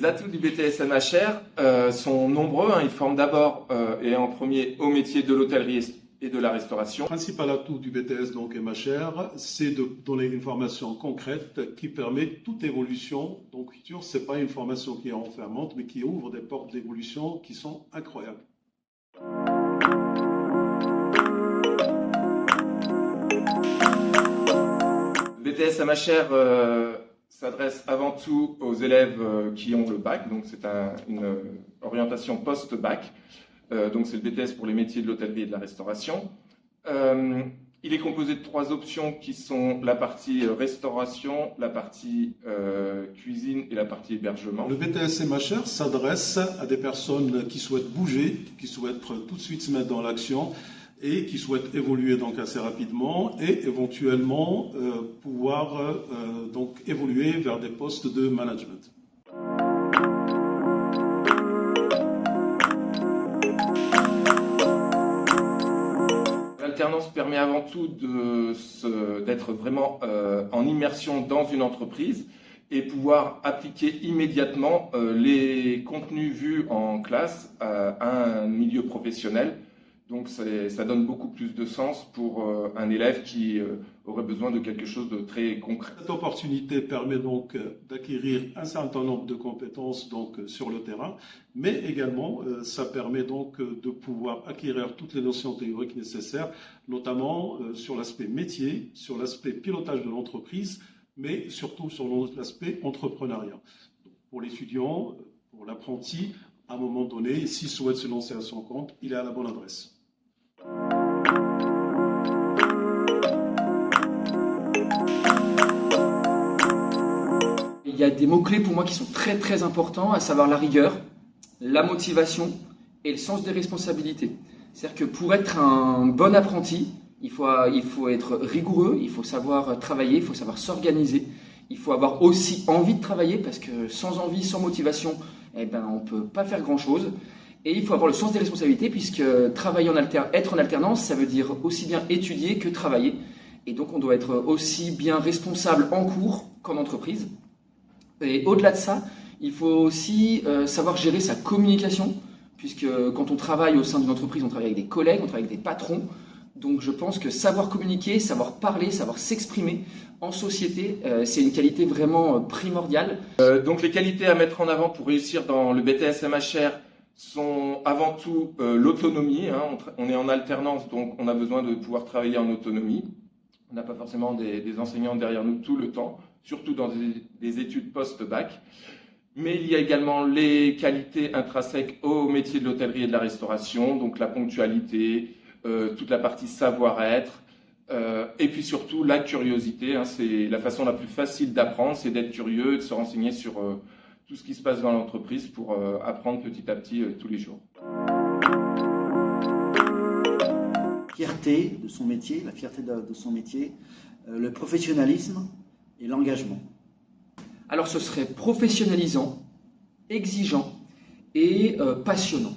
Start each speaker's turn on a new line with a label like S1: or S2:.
S1: atouts du BTS MHR sont nombreux. Ils forment d'abord et en premier au métier de l'hôtellerie et de la restauration.
S2: Le principal atout du BTS donc MHR, c'est de donner une formation concrète qui permet toute évolution. Donc futur, c'est pas une formation qui est enfermante, mais qui ouvre des portes d'évolution qui sont incroyables.
S1: Le BTS MHR s'adresse avant tout aux élèves qui ont le bac, donc c'est une orientation post-bac. Donc c'est le BTS pour les métiers de l'hôtellerie et de la restauration. Il est composé de 3 options qui sont la partie restauration, la partie cuisine et la partie hébergement.
S2: Le BTS MHR s'adresse à des personnes qui souhaitent bouger, qui souhaitent tout de suite se mettre dans l'action et qui souhaitent évoluer donc assez rapidement et éventuellement pouvoir donc évoluer vers des postes de management.
S1: L'alternance permet avant tout d'être vraiment en immersion dans une entreprise et pouvoir appliquer immédiatement les contenus vus en classe à un milieu professionnel. Donc ça donne beaucoup plus de sens pour un élève qui aurait besoin de quelque chose de très concret.
S2: Cette opportunité permet donc d'acquérir un certain nombre de compétences donc sur le terrain, mais également ça permet donc de pouvoir acquérir toutes les notions théoriques nécessaires, notamment sur l'aspect métier, sur l'aspect pilotage de l'entreprise, mais surtout sur l'aspect entrepreneuriat. Donc, pour l'étudiant, pour l'apprenti, à un moment donné, s'il souhaite se lancer à son compte, il est à la bonne adresse.
S3: Il y a des mots-clés pour moi qui sont très très importants, à savoir la rigueur, la motivation et le sens des responsabilités. C'est-à-dire que pour être un bon apprenti, il faut être rigoureux, il faut savoir travailler, il faut savoir s'organiser, il faut avoir aussi envie de travailler parce que sans envie, sans motivation, on ne peut pas faire grand-chose. Et il faut avoir le sens des responsabilités puisque être en alternance, ça veut dire aussi bien étudier que travailler. Et donc on doit être aussi bien responsable en cours qu'en entreprise. Et au-delà de ça, il faut aussi savoir gérer sa communication puisque quand on travaille au sein d'une entreprise, on travaille avec des collègues, on travaille avec des patrons. Donc je pense que savoir communiquer, savoir parler, savoir s'exprimer en société, c'est une qualité vraiment primordiale.
S1: Donc les qualités à mettre en avant pour réussir dans le BTS MHR sont avant tout l'autonomie. On est en alternance, donc on a besoin de pouvoir travailler en autonomie. On n'a pas forcément des enseignants derrière nous tout le temps, surtout dans des études post-bac. Mais il y a également les qualités intrinsèques au métier de l'hôtellerie et de la restauration, donc la ponctualité, toute la partie savoir-être, et puis surtout la curiosité. C'est la façon la plus facile d'apprendre, c'est d'être curieux et de se renseigner sur tout ce qui se passe dans l'entreprise pour apprendre petit à petit tous les jours.
S4: Fierté de son métier, la fierté de son métier, le professionnalisme et l'engagement.
S3: Alors ce serait professionnalisant, exigeant et passionnant.